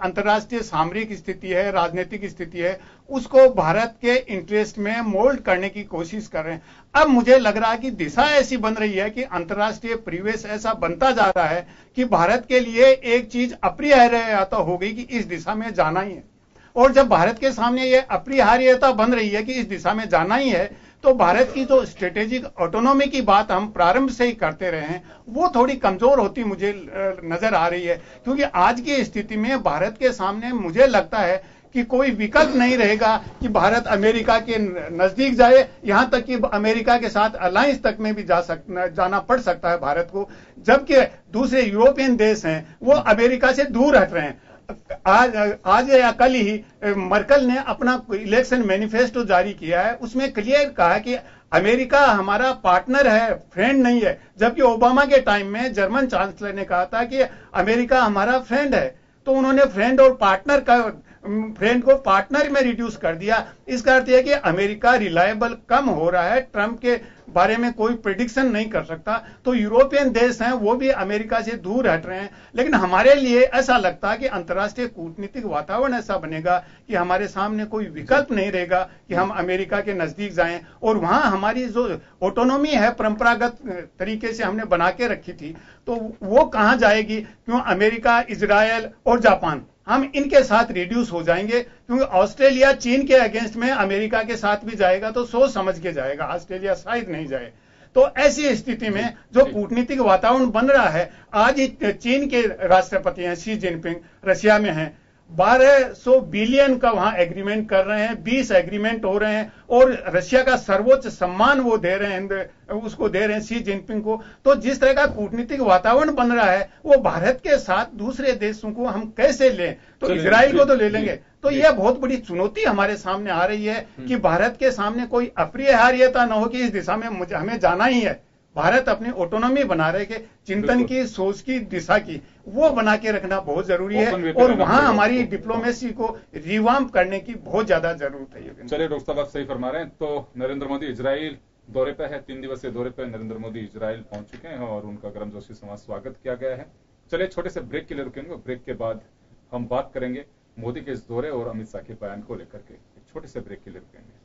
अंतर्राष्ट्रीय सामरिक स्थिति है, राजनीतिक स्थिति है, उसको भारत के इंटरेस्ट में मोल्ड करने की कोशिश कर रहे हैं। अब मुझे लग रहा है कि दिशा ऐसी बन रही है कि अंतर्राष्ट्रीय परिवेश ऐसा बनता जा रहा है कि भारत के लिए एक चीज अपरिहार्यता हो गई कि इस दिशा में जाना ही है। और जब भारत के सामने ये अपरिहार्यता बन रही है कि इस दिशा में जाना ही है, तो भारत की जो स्ट्रेटेजिक ऑटोनॉमी की बात हम प्रारंभ से ही करते रहे हैं, वो थोड़ी कमजोर होती मुझे नजर आ रही है। क्योंकि आज की स्थिति में भारत के सामने मुझे लगता है कि कोई विकल्प नहीं रहेगा कि भारत अमेरिका के नजदीक जाए, यहां तक कि अमेरिका के साथ अलायंस तक में भी जाना पड़ सकता है भारत को, जबकि दूसरे यूरोपियन देश हैं वो अमेरिका से दूर हट रहे हैं। आज या कल ही मर्कल ने अपना इलेक्शन मैनिफेस्टो जारी किया है, उसमें क्लियर कहा कि अमेरिका हमारा पार्टनर है, फ्रेंड नहीं है। जबकि ओबामा के टाइम में जर्मन चांसलर ने कहा था कि अमेरिका हमारा फ्रेंड है, तो उन्होंने फ्रेंड को पार्टनर में रिड्यूस कर दिया। इसका अर्थ है कि अमेरिका रिलायबल कम हो रहा है, ट्रंप के बारे में कोई प्रेडिक्शन नहीं कर सकता। तो यूरोपियन देश हैं वो भी अमेरिका से दूर हट रहे हैं। लेकिन हमारे लिए ऐसा लगता है कि अंतर्राष्ट्रीय कूटनीतिक वातावरण ऐसा बनेगा कि हमारे सामने कोई विकल्प नहीं रहेगा कि हम अमेरिका के नजदीक जाएं, और वहां हमारी जो ऑटोनॉमी है परंपरागत तरीके से हमने बना के रखी थी, तो वो कहां जाएगी? क्यों अमेरिका, इजरायल और जापान, हम इनके साथ रिड्यूस हो जाएंगे। क्योंकि ऑस्ट्रेलिया चीन के अगेंस्ट में अमेरिका के साथ भी जाएगा तो सोच समझ के जाएगा, ऑस्ट्रेलिया शायद नहीं जाए। तो ऐसी स्थिति में जो कूटनीतिक वातावरण बन रहा है, आज ही चीन के राष्ट्रपति हैं शी जिनपिंग, रशिया में हैं, 1200 बिलियन का वहां एग्रीमेंट कर रहे हैं, 20 एग्रीमेंट हो रहे हैं, और रशिया का सर्वोच्च सम्मान वो दे रहे हैं, उसको दे रहे हैं शी जिनपिंग को। तो जिस तरह का कूटनीतिक वातावरण बन रहा है, वो भारत के साथ दूसरे देशों को हम कैसे लें? तो इजराइल को तो ले लेंगे। तो यह बहुत बड़ी चुनौती हमारे सामने आ रही है कि भारत के सामने कोई अपरिहार्यता न हो कि इस दिशा में हमें जाना ही है। भारत अपनी ऑटोनॉमी बना रहे कि चिंतन की, सोच की, दिशा की, वो बना के रखना बहुत जरूरी है, और वहां हमारी डिप्लोमेसी को रिवाम्प करने की बहुत ज्यादा जरूरत है। चलिए डॉक्टर साहब, आप सही फरमा रहे हैं। तो नरेंद्र मोदी इजराइल दौरे पे है, 3 दिवसीय दौरे पे नरेंद्र मोदी इजराइल पहुंच चुके हैं और उनका गर्मजोशी से स्वागत किया गया है। चलिए छोटे से ब्रेक के लिए रुकेंगे, ब्रेक के बाद हम बात करेंगे मोदी के इस दौरे और अमित शाह के बयान को लेकर के। एक छोटे से ब्रेक के लिए रुकेंगे।